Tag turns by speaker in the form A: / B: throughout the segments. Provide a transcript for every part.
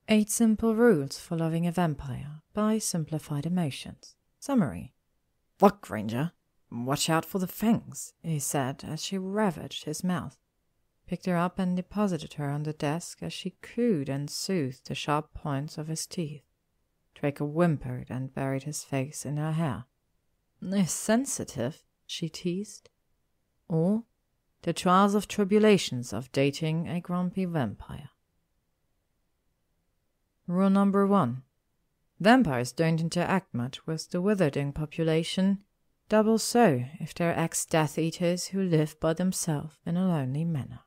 A: 8 Simple Rules for Loving a Vampire by Simplified Emotions. Summary. "Look, Granger, watch out for the fangs," he said as she ravaged his mouth, picked her up and deposited her on the desk as she cooed and soothed the sharp points of his teeth. Draco whimpered and buried his face in her hair. "They're sensitive," she teased. Or, the trials of tribulations of dating a grumpy vampire. Rule number 1. Vampires don't interact much with the withering population, double so if they're ex-Death Eaters who live by themselves in a lonely manor.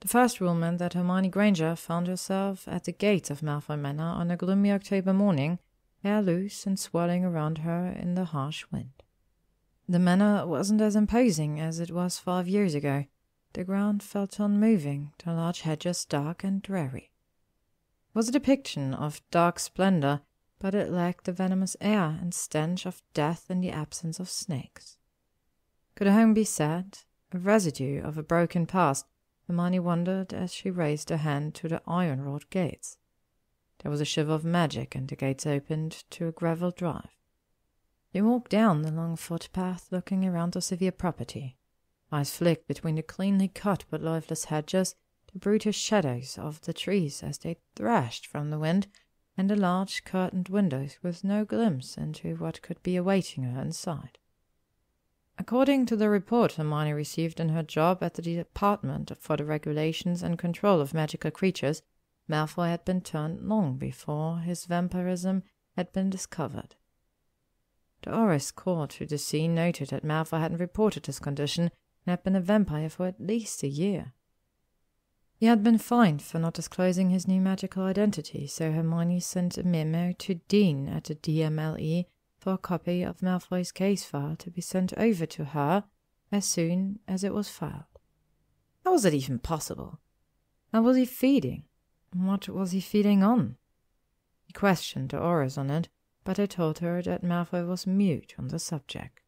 A: The first rule meant that Hermione Granger found herself at the gates of Malfoy Manor on a gloomy October morning, hair loose and swirling around her in the harsh wind. The manor wasn't as imposing as it was 5 years ago. The ground felt unmoving, the large hedges dark and dreary. It was a depiction of dark splendor, but it lacked the venomous air and stench of death in the absence of snakes. Could a home be sad, a residue of a broken past? Hermione wondered as she raised her hand to the iron-wrought gates. There was a shiver of magic, and the gates opened to a gravel drive. They walked down the long footpath, looking around the severe property. Eyes flicked between the cleanly cut but lifeless hedges, the brutish shadows of the trees as they thrashed from the wind, and the large curtained windows with no glimpse into what could be awaiting her inside. According to the report Hermione received in her job at the Department for the Regulations and Control of Magical Creatures, Malfoy had been turned long before his vampirism had been discovered. The Aurors called to the scene noted that Malfoy hadn't reported his condition and had been a vampire for at least a year. He had been fined for not disclosing his new magical identity, so Hermione sent a memo to Dean at the DMLE for a copy of Malfoy's case file to be sent over to her as soon as it was filed. How was it even possible? How was he feeding? What was he feeding on? He questioned the Aurors on it, but they told her that Malfoy was mute on the subject.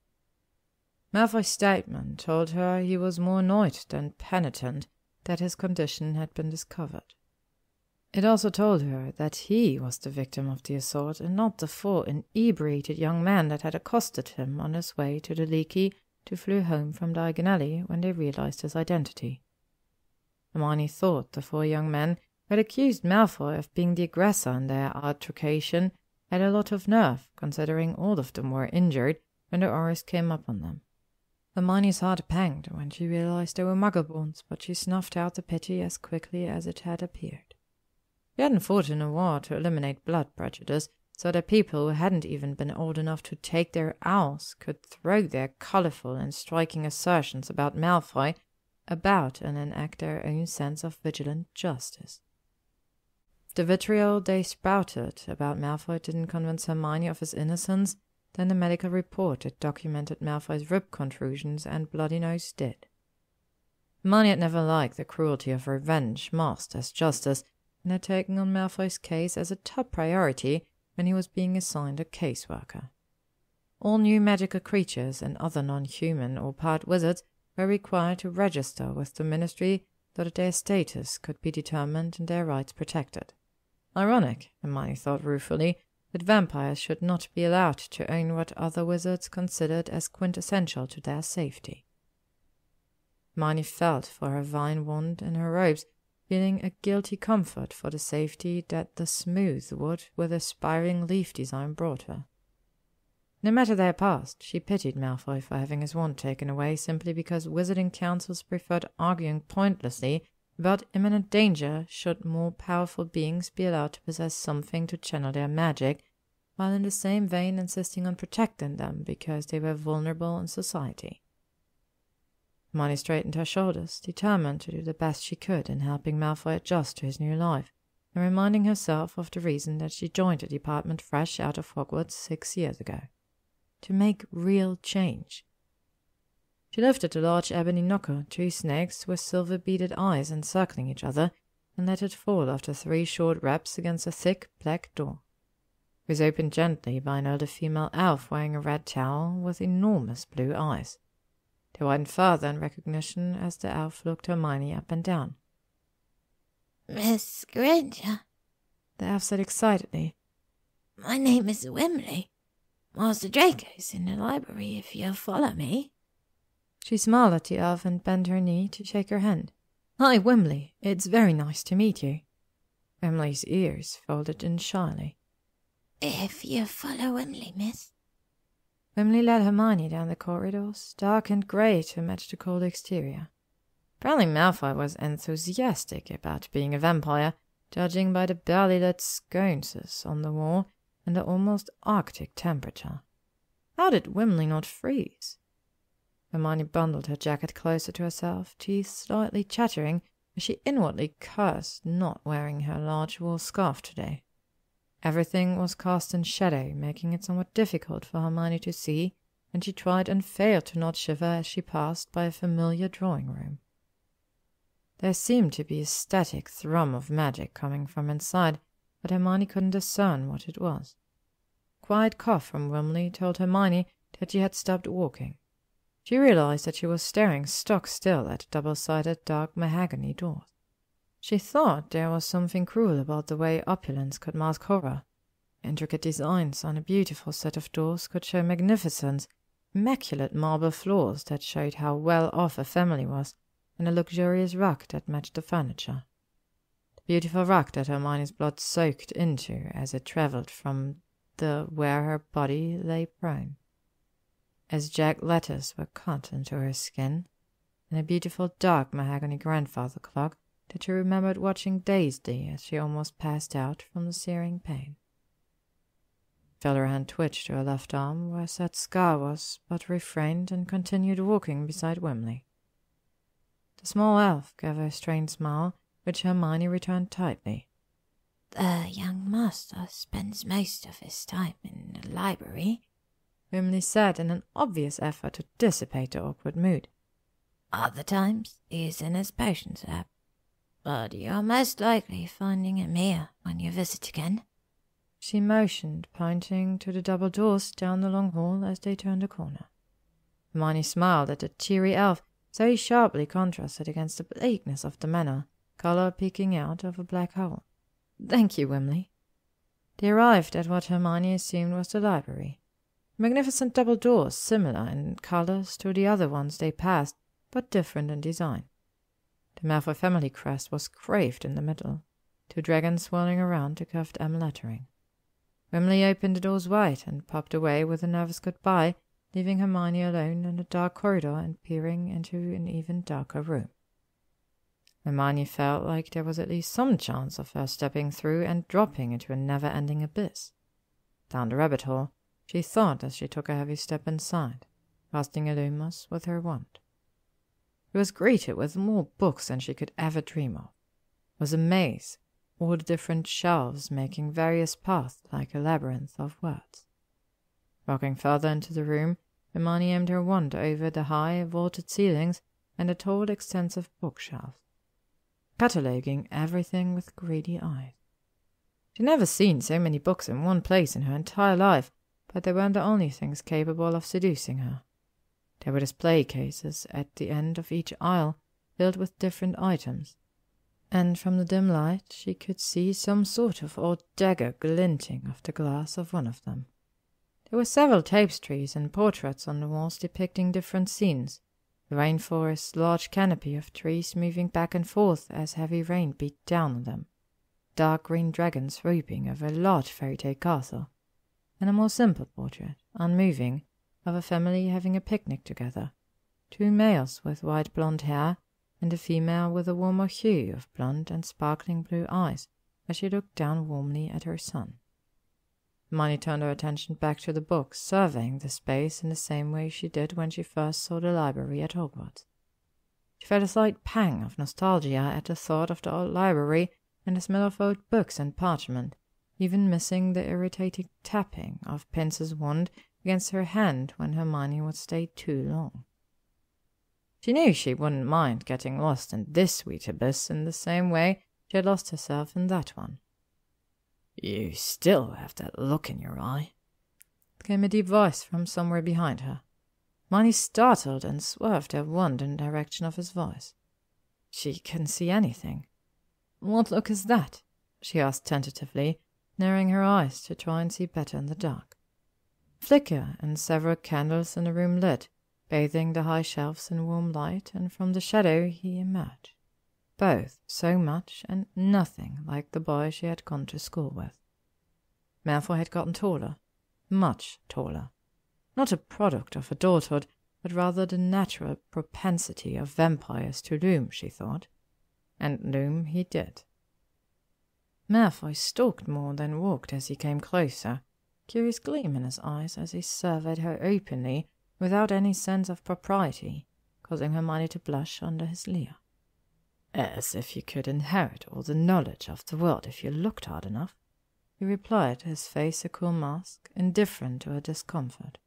A: Malfoy's statement told her he was more annoyed than penitent that his condition had been discovered. It also told her that he was the victim of the assault and not the full inebriated young man that had accosted him on his way to the Leaky to flew home from Diagon Alley when they realized his identity. Hermione thought the 4 young men who had accused Malfoy of being the aggressor in their altercation had a lot of nerve, considering all of them were injured when the Aurors came up on them. Hermione's heart panged when she realized they were Muggleborns, but she snuffed out the pity as quickly as it had appeared. They hadn't fought in a war to eliminate blood prejudice, so that people who hadn't even been old enough to take their owls could throw their colorful and striking assertions about Malfoy about and enact their own sense of vigilant justice. If the vitriol they spouted about Malfoy didn't convince Hermione of his innocence, then the medical report that documented Malfoy's rib contusions and bloody nose did. Hermione had never liked the cruelty of revenge masked as justice, and had taken on Malfoy's case as a top priority when he was being assigned a caseworker. All new magical creatures and other non-human or part wizards were required to register with the Ministry so that their status could be determined and their rights protected. Ironic, Hermione thought ruefully, that vampires should not be allowed to own what other wizards considered as quintessential to their safety. Hermione felt for her vine wand in her robes, feeling a guilty comfort for the safety that the smooth wood with a spiraling leaf design brought her. No matter their past, she pitied Malfoy for having his wand taken away simply because wizarding councils preferred arguing pointlessly about imminent danger should more powerful beings be allowed to possess something to channel their magic, while in the same vein insisting on protecting them because they were vulnerable in society. Hermione straightened her shoulders, determined to do the best she could in helping Malfoy adjust to his new life, and reminding herself of the reason that she joined the department fresh out of Hogwarts 6 years ago. To make real change. She lifted the large ebony knocker, 2 snakes with silver-beaded eyes encircling each other, and let it fall after 3 short raps against a thick black door. It was opened gently by an elder female elf wearing a red towel with enormous blue eyes. They widened further in recognition as the elf looked Hermione up and down.
B: Miss Granger,
A: the elf said excitedly.
B: my name is Wimley. Master Draco's in the library if you'll follow me.
A: She smiled at the elf and bent her knee to shake her hand. Hi, Wimley. It's very nice to meet you. Wimley's ears folded in shyly.
B: If you follow Wimley, miss.
A: Wimley led Hermione down the corridors, dark and grey to match the cold exterior. Apparently Malfoy was enthusiastic about being a vampire, judging by the barely lit sconces on the wall and the almost arctic temperature. How did Wimley not freeze? Hermione bundled her jacket closer to herself, teeth slightly chattering as she inwardly cursed not wearing her large wool scarf today. Everything was cast in shadow, making it somewhat difficult for Hermione to see, and she tried and failed to not shiver as she passed by a familiar drawing room. There seemed to be a static thrum of magic coming from inside, but Hermione couldn't discern what it was. A quiet cough from Wimley told Hermione that she had stopped walking. She realized that she was staring stock still at double-sided dark mahogany doors. She thought there was something cruel about the way opulence could mask horror. Intricate designs on a beautiful set of doors could show magnificence, immaculate marble floors that showed how well off a family was, and a luxurious rug that matched the furniture. The beautiful rug that Hermione's blood soaked into as it travelled from where her body lay prone. As jagged letters were cut into her skin, and a beautiful dark mahogany grandfather clock that she remembered watching dazedly as she almost passed out from the searing pain. Felt her hand twitch to her left arm where a sad scar was, but refrained and continued walking beside Wimley. The small elf gave her a strained smile, which Hermione returned tightly.
B: The young master spends most of his time in the library,
A: Wimley said in an obvious effort to dissipate the awkward mood.
B: Other times he's in his potions lab, but you're most likely finding him here when you visit again.
A: She motioned, pointing to the double doors down the long hall as they turned a corner. Hermione smiled at the cheery elf, so sharply contrasted against the bleakness of the manor, colour peeking out of a black hole. Thank you, Wimley. They arrived at what Hermione assumed was the library. Magnificent double doors, similar in colours to the other ones they passed, but different in design. The Malfoy family crest was carved in the middle, 2 dragons swirling around the curved M lettering. Wimley opened the doors wide and popped away with a nervous goodbye, leaving Hermione alone in the dark corridor and peering into an even darker room. Hermione felt like there was at least some chance of her stepping through and dropping into a never-ending abyss. Down the rabbit hole, she thought as she took a heavy step inside, casting Illuminus with her wand. She was greeted with more books than she could ever dream of. It was a maze, all the different shelves making various paths like a labyrinth of words. Walking further into the room, Hermione aimed her wand over the high, vaulted ceilings and the tall, extensive bookshelves, cataloguing everything with greedy eyes. She'd never seen so many books in one place in her entire life, but they weren't the only things capable of seducing her. There were display cases at the end of each aisle, filled with different items, and from the dim light she could see some sort of old dagger glinting off the glass of one of them. There were several tapestries and portraits on the walls depicting different scenes, the rainforest's large canopy of trees moving back and forth as heavy rain beat down on them, dark green dragons swooping over a large fairy-tale castle, and a more simple portrait, unmoving, of a family having a picnic together, 2 males with white blonde hair, and a female with a warmer hue of blonde and sparkling blue eyes as she looked down warmly at her son. Hermione turned her attention back to the books, surveying the space in the same way she did when she first saw the library at Hogwarts. She felt a slight pang of nostalgia at the thought of the old library and the smell of old books and parchment, even missing the irritating tapping of Pince's wand against her hand when Hermione would stay too long. She knew she wouldn't mind getting lost in this sweet abyss in the same way she had lost herself in that one. "You still have that look in your eye," came a deep voice from somewhere behind her. Hermione startled and swerved her wand in the direction of his voice. She couldn't see anything. What look is that? She asked tentatively, narrowing her eyes to try and see better in the dark. Flicker and several candles in the room lit, bathing the high shelves in warm light, and from the shadow he emerged. Both so much and nothing like the boy she had gone to school with. Malfoy had gotten taller, much taller. Not a product of adulthood, but rather the natural propensity of vampires to loom, she thought. And loom he did. Malfoy stalked more than walked as he came closer, curious gleam in his eyes as he surveyed her openly, without any sense of propriety, causing Hermione to blush under his leer. As if you could inherit all the knowledge of the world if you looked hard enough, he replied, his face a cool mask, indifferent to her discomfort.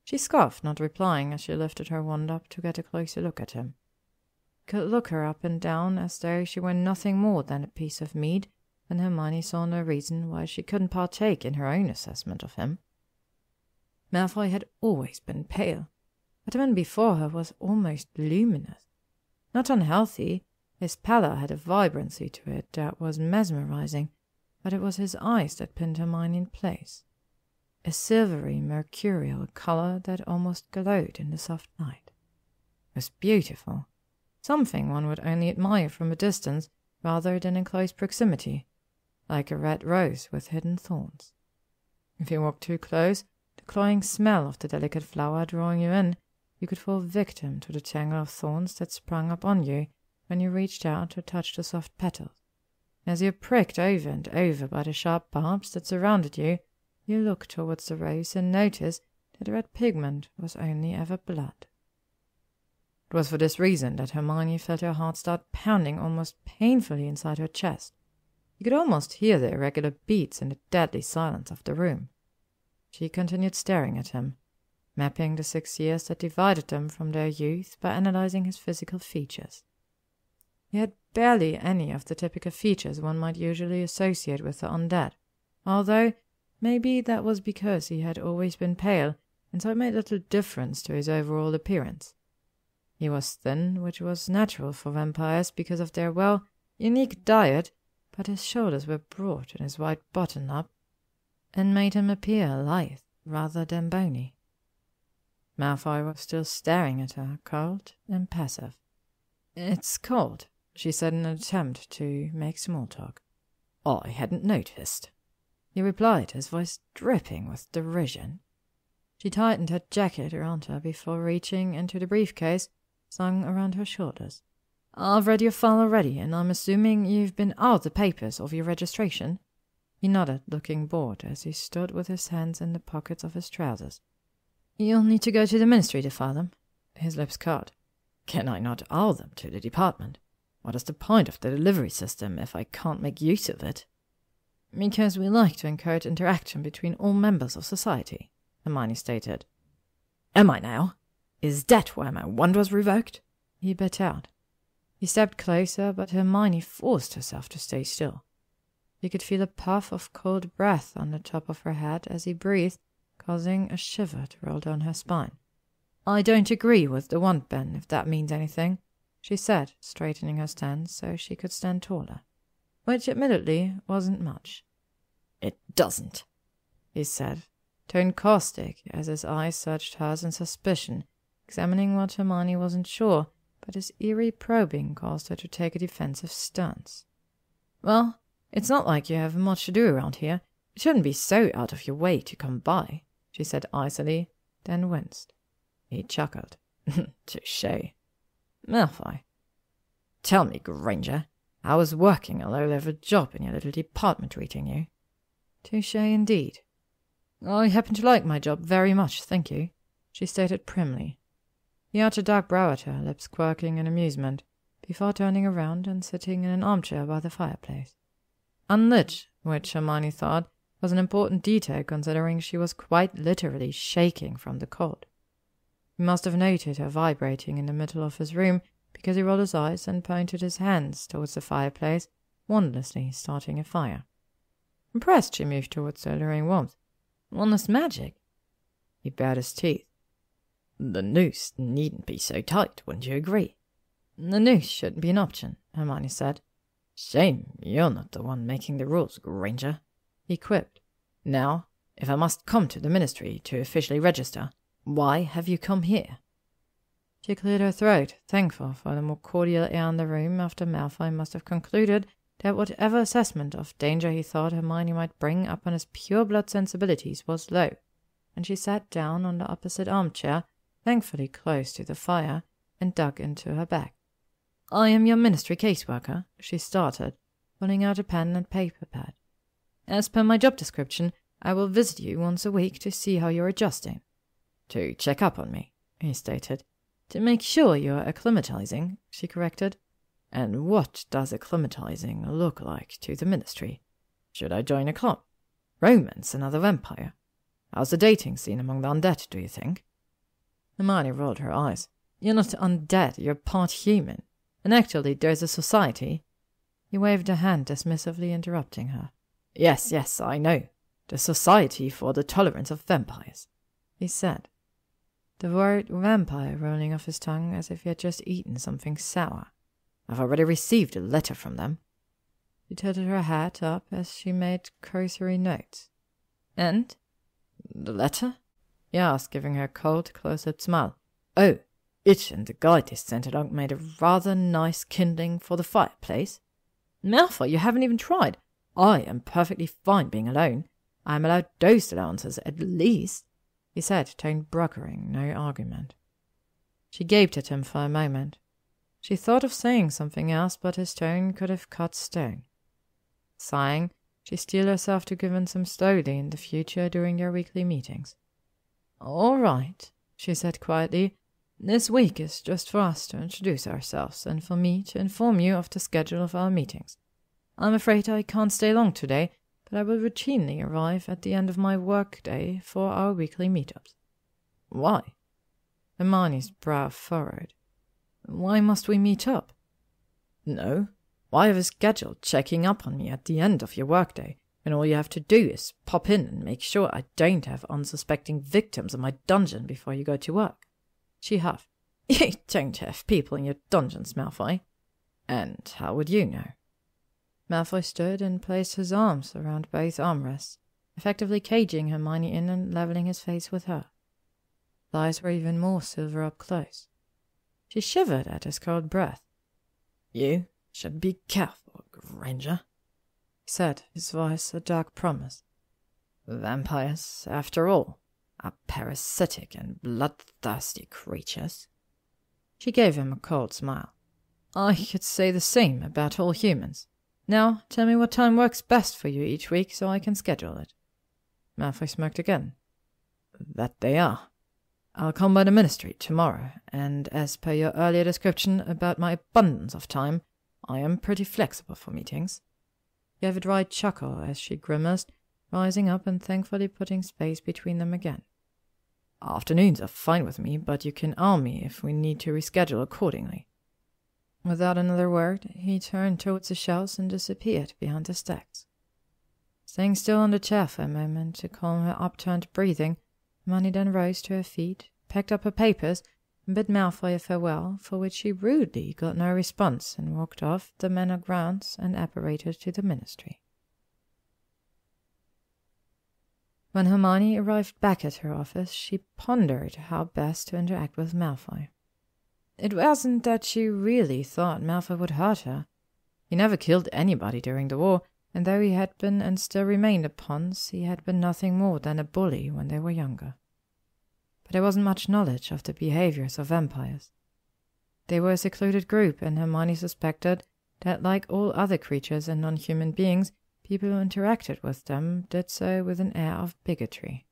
A: She scoffed, not replying, as she lifted her wand up to get a closer look at him. He could look her up and down as though she were nothing more than a piece of meat, and Hermione saw no reason why she couldn't partake in her own assessment of him. Malfoy had always been pale, but the man before her was almost luminous. Not unhealthy, his pallor had a vibrancy to it that was mesmerizing, but it was his eyes that pinned Hermione in place. A silvery, mercurial colour that almost glowed in the soft light. It was beautiful, something one would only admire from a distance rather than in close proximity, like a red rose with hidden thorns. If you walked too close, the cloying smell of the delicate flower drawing you in, you could fall victim to the tangle of thorns that sprung up on you when you reached out to touch the soft petals. As you were pricked over and over by the sharp barbs that surrounded you, you looked towards the rose and noticed that the red pigment was only ever blood. It was for this reason that Hermione felt her heart start pounding almost painfully inside her chest. You could almost hear the irregular beats in the deadly silence of the room. She continued staring at him, mapping the 6 years that divided them from their youth by analyzing his physical features. He had barely any of the typical features one might usually associate with the undead, although maybe that was because he had always been pale, and so it made little difference to his overall appearance. He was thin, which was natural for vampires because of their, well, unique diet, but his shoulders were broad in his white button-up, and made him appear lithe rather than bony. Malfoy was still staring at her, cold and passive. "It's cold," she said in an attempt to make small talk. "I hadn't noticed," he replied, his voice dripping with derision. She tightened her jacket around her before reaching into the briefcase slung around her shoulders. "I've read your file already, and I'm assuming you've been out the papers of your registration?" He nodded, looking bored as he stood with his hands in the pockets of his trousers. "You'll need to go to the ministry to file them." His lips curled. "Can I not owl them to the department? What is the point of the delivery system if I can't make use of it?" "Because we like to encourage interaction between all members of society," Hermione stated. "Am I now? Is that why my wand was revoked?" he bit out. He stepped closer, but Hermione forced herself to stay still. She could feel a puff of cold breath on the top of her head as he breathed, causing a shiver to roll down her spine. "I don't agree with the wand ban, if that means anything," she said, straightening her stance so she could stand taller, which admittedly wasn't much. "It doesn't," he said, tone caustic as his eyes searched hers in suspicion, examining what Hermione wasn't sure, but his eerie probing caused her to take a defensive stance. "Well, it's not like you have much to do around here. It shouldn't be so out of your way to come by," she said icily, then winced. He chuckled. "Touché. Malfoy. Tell me, Granger, how is working a low-level job in your little department treating you?" "Touché indeed." "I happen to like my job very much, thank you," she stated primly. He arched a dark brow at her, lips quirking in amusement, before turning around and sitting in an armchair by the fireplace. Unlit, which Hermione thought was an important detail considering she was quite literally shaking from the cold. He must have noted her vibrating in the middle of his room because he rolled his eyes and pointed his hands towards the fireplace, wondrously starting a fire. Impressed, she moved towards the alluring warmth. "Wondrous magic." He bared his teeth. "The noose needn't be so tight, wouldn't you agree?" "The noose shouldn't be an option," Hermione said. Shame you're not the one making the rules, Granger, he quipped. Now, if I must come to the ministry to officially register, why have you come here? She cleared her throat, thankful for the more cordial air in the room after Malfoy must have concluded that whatever assessment of danger he thought Hermione might bring upon his pure-blood sensibilities was low, and she sat down on the opposite armchair, thankfully close to the fire, and dug into her bag. I am your ministry caseworker, she started, pulling out a pen and paper pad. As per my job description, I will visit you once a week to see how you're adjusting. To check up on me, he stated. To make sure you're acclimatizing, she corrected. And what does acclimatizing look like to the ministry? Should I join a club? Romance another vampire? How's the dating scene among the undead, do you think? Hermione rolled her eyes. You're not undead, you're part human. And actually, there's a society. He waved a hand dismissively, interrupting her. Yes, I know. The Society for the Tolerance of Vampires, he said. The word vampire rolling off his tongue as if he had just eaten something sour. I've already received a letter from them. She tilted her hat up as she made cursory notes. And? The letter? He asked, giving her a cold, close-lipped smile. Oh, it and the guy they sent along made a rather nice kindling for the fireplace. Malfoy, you haven't even tried. I am perfectly fine being alone. I am allowed those allowances at least, he said, tone brokering no argument. She gaped at him for a moment. She thought of saying something else, but his tone could have cut stone. Sighing, she steeled herself to give in some slowly in the future during their weekly meetings. All right, she said quietly. This week is just for us to introduce ourselves and for me to inform you of the schedule of our meetings. I'm afraid I can't stay long today, but I will routinely arrive at the end of my work-day for our weekly meetups. Why? Hermione's brow furrowed. Why must we meet up? No. Why have a schedule checking up on me at the end of your workday, when all you have to do is pop in and make sure I don't have unsuspecting victims in my dungeon before you go to work? She huffed. You don't have people in your dungeons, Malfoy. And how would you know? Malfoy stood and placed his arms around both armrests, effectively caging Hermione in and leveling his face with her. His eyes were even more silver up close. She shivered at his cold breath. You should be careful, Granger, he said, his voice a dark promise. Vampires, after all, are parasitic and bloodthirsty creatures. She gave him a cold smile. I could say the same about all humans. Now, tell me what time works best for you each week so I can schedule it. Malfoy smirked again. That they are. I'll come by the ministry tomorrow, and as per your earlier description about my abundance of time, I am pretty flexible for meetings. He gave a dry chuckle as she grimaced, rising up and thankfully putting space between them again. Afternoons are fine with me, but you can arm me if we need to reschedule accordingly. Without another word, he turned towards the shelves and disappeared behind the stacks. Staying still on the chair for a moment to calm her upturned breathing, Hermione then rose to her feet, packed up her papers, and bid Malfoy a farewell, for which she rudely got no response, and walked off the manor grounds and apparated to the ministry. When Hermione arrived back at her office, she pondered how best to interact with Malfoy. It wasn't that she really thought Malfoy would hurt her. He never killed anybody during the war, and though he had been and still remained a Pons, he had been nothing more than a bully when they were younger. But there wasn't much knowledge of the behaviors of vampires. They were a secluded group, and Hermione suspected that, like all other creatures and non-human beings, people who interacted with them did so with an air of bigotry.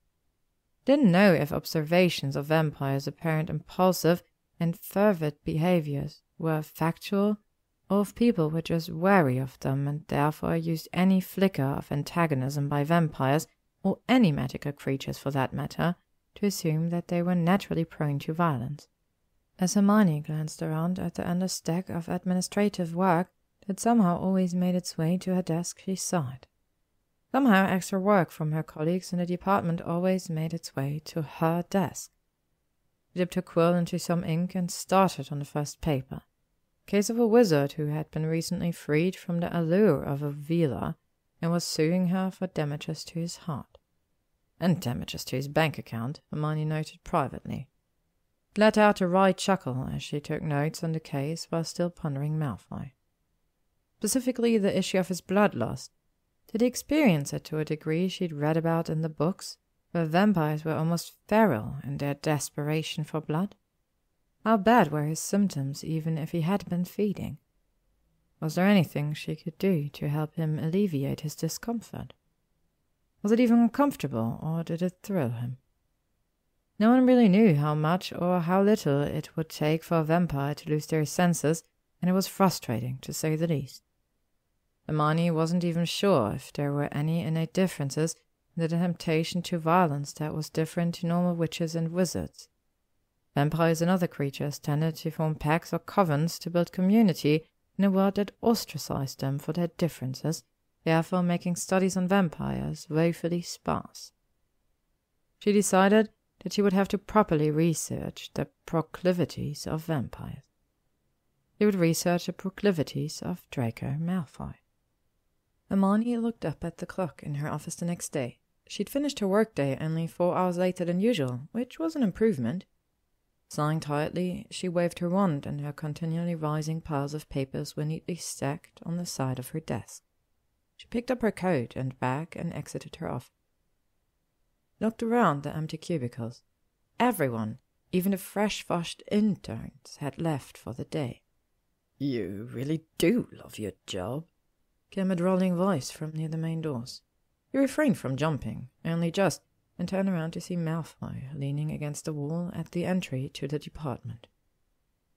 A: Didn't know if observations of vampires' apparent impulsive and fervid behaviors were factual, or if people were just wary of them and therefore used any flicker of antagonism by vampires, or any magical creatures for that matter, to assume that they were naturally prone to violence. As Hermione glanced around at the endless stack of administrative work that somehow always made its way to her desk, she sighed. Somehow extra work from her colleagues in the department always made its way to her desk. She dipped her quill into some ink and started on the first paper. Case of a wizard who had been recently freed from the allure of a villa and was suing her for damages to his heart. And damages to his bank account, Hermione noted privately. It let out a wry chuckle as she took notes on the case while still pondering Malfoy. Specifically the issue of his bloodlust. Did he experience it to a degree she'd read about in the books, where vampires were almost feral in their desperation for blood? How bad were his symptoms even if he had been feeding? Was there anything she could do to help him alleviate his discomfort? Was it even uncomfortable, or did it thrill him? No one really knew how much or how little it would take for a vampire to lose their senses, and it was frustrating, to say the least. Hermione wasn't even sure if there were any innate differences in the temptation to violence that was different to normal witches and wizards. Vampires and other creatures tended to form packs or covens to build community in a world that ostracized them for their differences, therefore making studies on vampires woefully sparse. She decided that she would have to properly research the proclivities of vampires. She would research the proclivities of Draco Malfoy. Hermione looked up at the clock in her office the next day. She'd finished her workday only 4 hours later than usual, which was an improvement. Sighing tiredly, she waved her wand, and her continually rising piles of papers were neatly stacked on the side of her desk. She picked up her coat and bag and exited her office. Looked around the empty cubicles. Everyone, even the fresh-washed interns, had left for the day. "You really do love your job," came a drawling voice from near the main doors. He refrained from jumping, only just, and turned around to see Malfoy leaning against the wall at the entry to the department.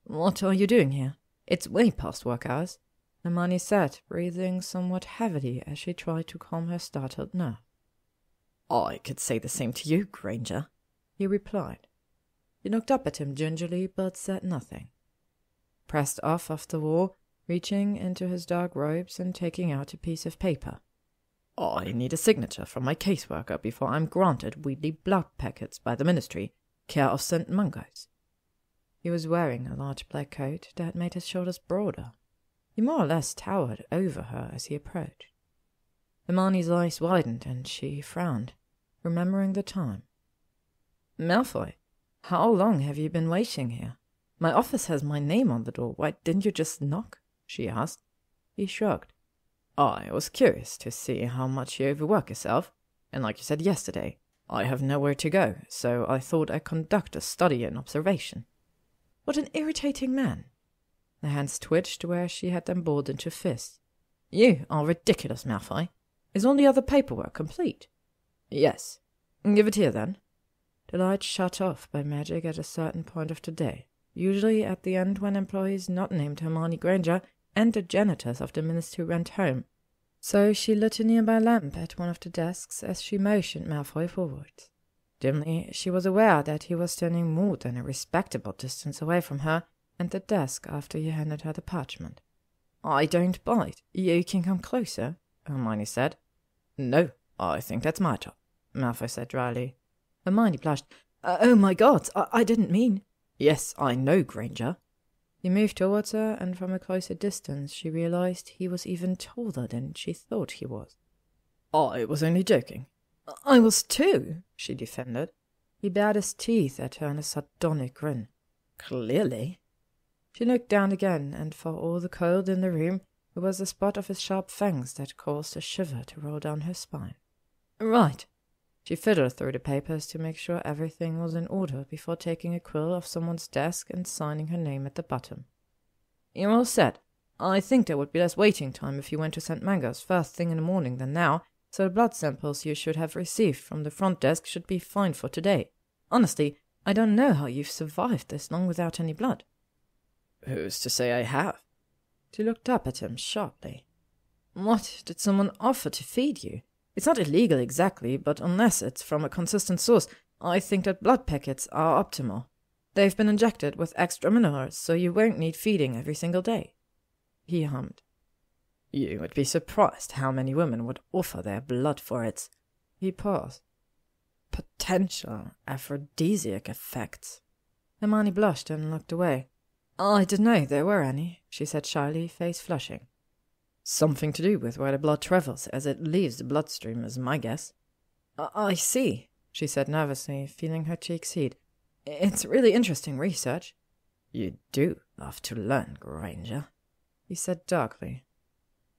A: "What are you doing here? It's way past work hours," Hermione said, breathing somewhat heavily as she tried to calm her startled nerve. "I could say the same to you, Granger," he replied. He looked up at him gingerly, but said nothing. Pressed off the wall, reaching into his dark robes and taking out a piece of paper. "I need a signature from my caseworker before I'm granted Weedly blood packets by the Ministry, care of St. Mungo's." He was wearing a large black coat that made his shoulders broader. He more or less towered over her as he approached. Hermione's eyes widened, and she frowned, remembering the time. "Malfoy, how long have you been waiting here? My office has my name on the door. Why didn't you just knock?" she asked. He shrugged. "I was curious to see how much you overwork yourself, and like you said yesterday, I have nowhere to go, so I thought I'd conduct a study and observation." What an irritating man. The hands twitched where she had them balled into fists. "You are ridiculous, Malfoy. Is all the other paperwork complete?" "Yes." "Give it here, then." The light shut off by magic at a certain point of the day, usually at the end when employees not named Hermione Granger and the janitors of the Ministry went home, so she lit a nearby lamp at one of the desks as she motioned Malfoy forward. Dimly, she was aware that he was standing more than a respectable distance away from her and the desk after he handed her the parchment. "I don't bite. You can come closer," Hermione said. "No, I think that's my job," Malfoy said dryly. Hermione blushed. "Oh my God, I didn't mean—" "Yes, I know, Granger." He moved towards her, and from a closer distance she realized he was even taller than she thought he was. "I was only joking." "I was too," she defended. He bared his teeth at her in a sardonic grin. "Clearly." She looked down again, and for all the cold in the room, it was the spot of his sharp fangs that caused a shiver to roll down her spine. "Right." She fiddled through the papers to make sure everything was in order before taking a quill off someone's desk and signing her name at the bottom. "You're all set. I think there would be less waiting time if you went to St. Mungo's first thing in the morning than now, so the blood samples you should have received from the front desk should be fine for today. Honestly, I don't know how you've survived this long without any blood." "Who's to say I have?" She looked up at him sharply. "What, did someone offer to feed you? It's not illegal exactly, but unless it's from a consistent source, I think that blood packets are optimal. They've been injected with extra minerals, so you won't need feeding every single day." He hummed. "You would be surprised how many women would offer their blood for it." He paused. "Potential aphrodisiac effects." Hermione blushed and looked away. I didn't know there were any, she said shyly, face flushing. Something to do with where the blood travels as it leaves the bloodstream is my guess. I see, she said nervously, feeling her cheeks heat. It's really interesting research. You do love to learn, Granger, he said darkly.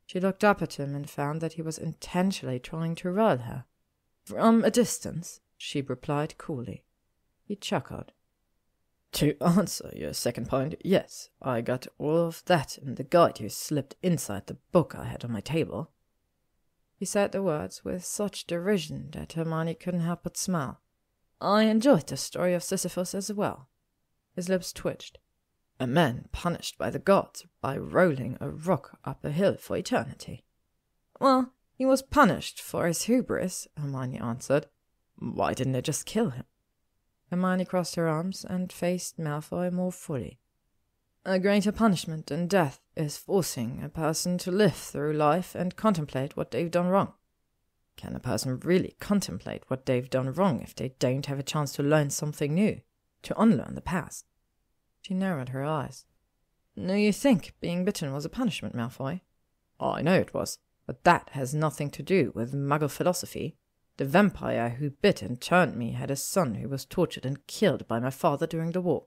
A: She looked up at him and found that he was intentionally trying to roil her. From a distance, she replied coolly. He chuckled. To answer your second point, yes, I got all of that in the guide you slipped inside the book I had on my table. He said the words with such derision that Hermione couldn't help but smile. I enjoyed the story of Sisyphus as well. His lips twitched. A man punished by the gods by rolling a rock up a hill for eternity. Well, he was punished for his hubris, Hermione answered. Why didn't they just kill him? Hermione crossed her arms and faced Malfoy more fully. A greater punishment than death is forcing a person to live through life and contemplate what they've done wrong. Can a person really contemplate what they've done wrong if they don't have a chance to learn something new, to unlearn the past? She narrowed her eyes. No, you think being bitten was a punishment, Malfoy? I know it was, but that has nothing to do with Muggle philosophy. The vampire who bit and turned me had a son who was tortured and killed by my father during the war.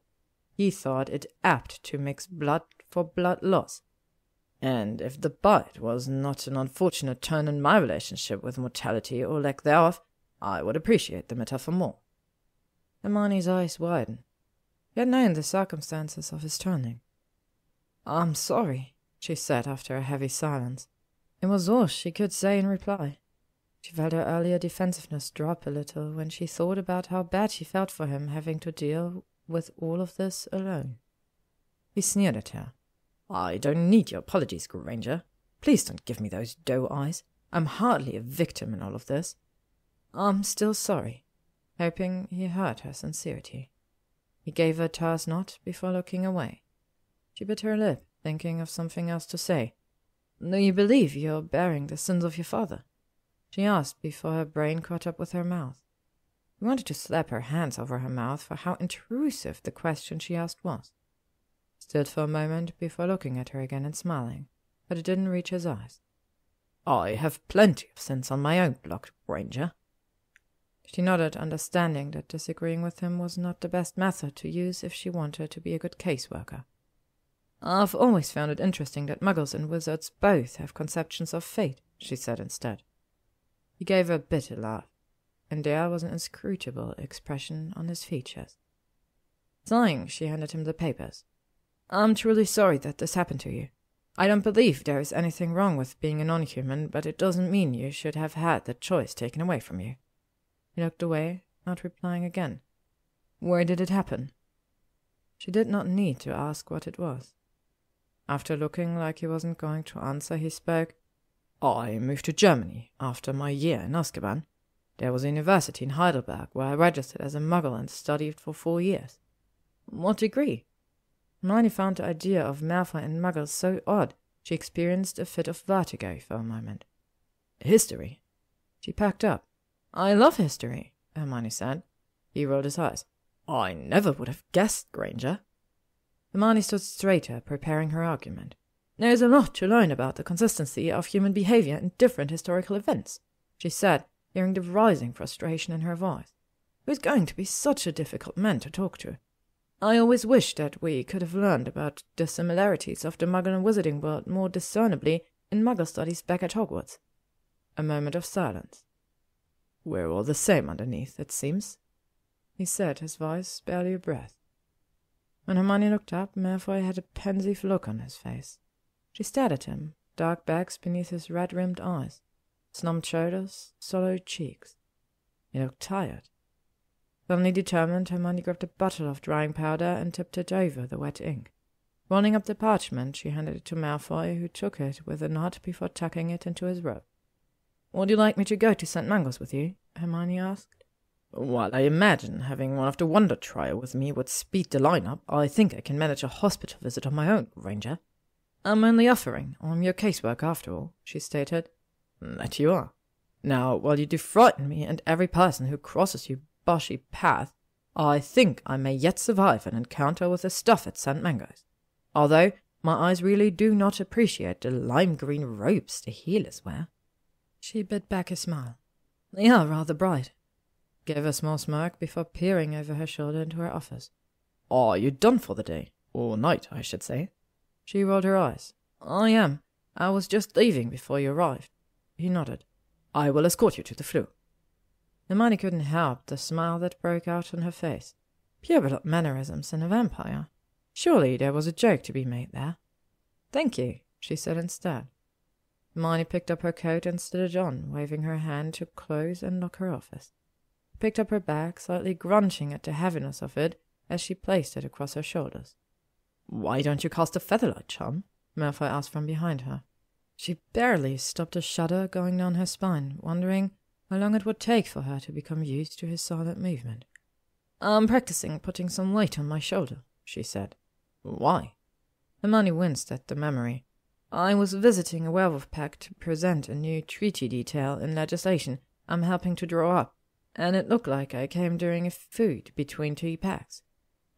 A: He thought it apt to mix blood for blood loss. And if the bite was not an unfortunate turn in my relationship with mortality or lack thereof, I would appreciate the metaphor more. Hermione's eyes widened. He had known the circumstances of his turning. I'm sorry, she said after a heavy silence. It was all she could say in reply. She felt her earlier defensiveness drop a little when she thought about how bad she felt for him having to deal with all of this alone. He sneered at her. I don't need your apologies, Granger. Please don't give me those doe eyes. I'm hardly a victim in all of this. I'm still sorry, hoping he heard her sincerity. He gave her a terse nod before looking away. She bit her lip, thinking of something else to say. Do you believe you're bearing the sins of your father? She asked before her brain caught up with her mouth. He wanted to slap her hands over her mouth for how intrusive the question she asked was. He stood for a moment before looking at her again and smiling, but it didn't reach his eyes. I have plenty of sins on my own block, Granger. She nodded, understanding that disagreeing with him was not the best method to use if she wanted to be a good caseworker. I've always found it interesting that muggles and wizards both have conceptions of fate, she said instead. He gave a bitter laugh, and there was an inscrutable expression on his features. Sighing, she handed him the papers. I'm truly sorry that this happened to you. I don't believe there is anything wrong with being a non-human, but it doesn't mean you should have had the choice taken away from you. He looked away, not replying again. Where did it happen? She did not need to ask what it was. After looking like he wasn't going to answer, he spoke. I moved to Germany after my year in Azkaban. There was a university in Heidelberg where I registered as a muggle and studied for 4 years. What degree? Hermione found the idea of Malfoy and muggles so odd, she experienced a fit of vertigo for a moment. History. She packed up. I love history, Hermione said. He rolled his eyes. I never would have guessed, Granger. Hermione stood straighter, preparing her argument. There's a lot to learn about the consistency of human behavior in different historical events, she said, hearing the rising frustration in her voice. He was going to be such a difficult man to talk to. I always wished that we could have learned about the similarities of the Muggle and Wizarding world more discernibly in Muggle studies back at Hogwarts. A moment of silence. We're all the same underneath, it seems, he said, his voice barely a breath. When Hermione looked up, Malfoy had a pensive look on his face. She stared at him, dark bags beneath his red-rimmed eyes, slumped shoulders, hollowed cheeks. He looked tired. Suddenly determined, Hermione grabbed a bottle of drying powder and tipped it over the wet ink. Rolling up the parchment, she handed it to Malfoy, who took it with a nod before tucking it into his robe. Would you like me to go to St. Mungo's with you? Hermione asked. While I imagine having one of the Wonder Trio with me would speed the line-up, I think I can manage a hospital visit on my own, Granger. I'm only offering. I'm your caseworker after all, she stated. That you are. Now, while you do frighten me and every person who crosses your boshy path, I think I may yet survive an encounter with the stuff at St. Mungo's. although my eyes really do not appreciate the lime green robes the healers wear." She bit back a smile. "They are rather bright," gave a small smirk before peering over her shoulder into her office. "Are you done for the day? Or night, I should say?" She rolled her eyes. "I am. I was just leaving before you arrived." He nodded. "I will escort you to the flue." Hermione couldn't help the smile that broke out on her face. Pure-blood mannerisms in a vampire. Surely there was a joke to be made there. "Thank you," she said instead. Hermione picked up her coat and stood it on, waving her hand to close and lock her office. She picked up her bag, slightly grunting at the heaviness of it as she placed it across her shoulders. "Why don't you cast a featherlight charm?" Malfoy asked from behind her. She barely stopped a shudder going down her spine, wondering how long it would take for her to become used to his silent movement. "I'm practicing putting some weight on my shoulder," she said. "Why?" Hermione winced at the memory. "I was visiting a werewolf pack to present a new treaty detail in legislation I'm helping to draw up, and it looked like I came during a feud between two packs.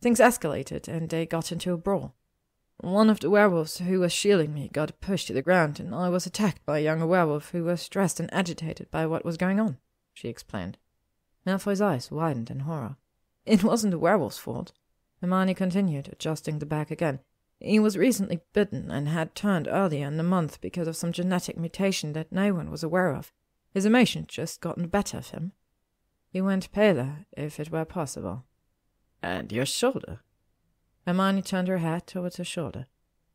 A: Things escalated, and they got into a brawl. One of the werewolves who was shielding me got pushed to the ground, and I was attacked by a younger werewolf who was stressed and agitated by what was going on," she explained. Malfoy's eyes widened in horror. "It wasn't the werewolf's fault," Hermione continued, adjusting the bag again. "He was recently bitten and had turned earlier in the month because of some genetic mutation that no one was aware of. His emotions just gotten the better of him." He went paler, if it were possible. "And your shoulder?" Hermione turned her head towards her shoulder.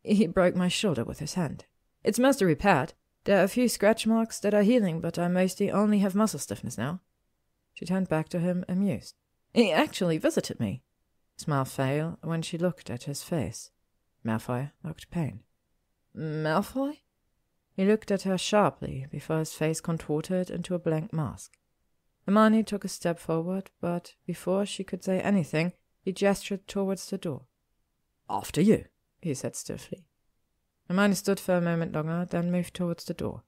A: "He broke my shoulder with his hand. It's mostly repaired. There are a few scratch marks that are healing, but I mostly only have muscle stiffness now." She turned back to him, amused. "He actually visited me." Smile failed when she looked at his face. Malfoy looked pained. "Malfoy?" He looked at her sharply before his face contorted into a blank mask. Hermione took a step forward, but before she could say anything, he gestured towards the door. "After you," he said stiffly. Hermione stood for a moment longer, then moved towards the door.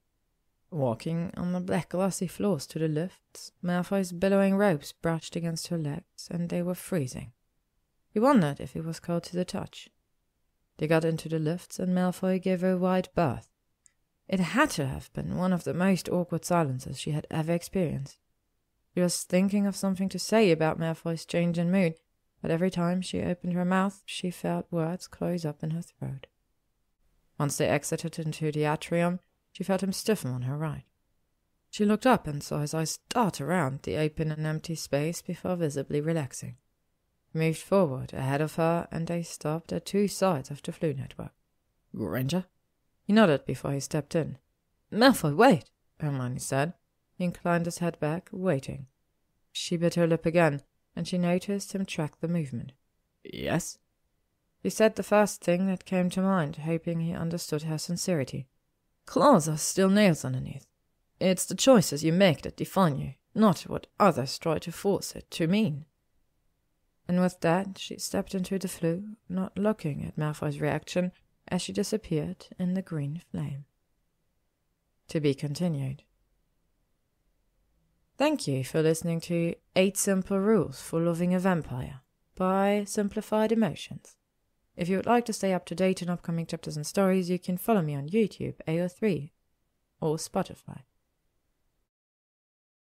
A: Walking on the black glossy floors to the lifts, Malfoy's billowing robes brushed against her legs, and they were freezing. He wondered if he was cold to the touch. They got into the lifts, and Malfoy gave her a wide berth. It had to have been one of the most awkward silences she had ever experienced. She was thinking of something to say about Malfoy's change in mood, but every time she opened her mouth, she felt words close up in her throat. Once they exited into the atrium, she felt him stiffen on her right. She looked up and saw his eyes dart around the open and empty space before visibly relaxing. He moved forward ahead of her, and they stopped at two sides of the flue network. "Granger?" He nodded before he stepped in. "Malfoy, wait," Hermione said. He inclined his head back, waiting. She bit her lip again, and she noticed him track the movement. "Yes?" He said the first thing that came to mind, hoping he understood her sincerity. "Claws are still nails underneath. It's the choices you make that define you, not what others try to force it to mean." And with that, she stepped into the flue, not looking at Malfoy's reaction as she disappeared in the green flame. To be continued. Thank you for listening to 8 Simple Rules for Loving a Vampire by Simplified Emotions. If you would like to stay up to date on upcoming chapters and stories, you can follow me on YouTube, AO3, or Spotify.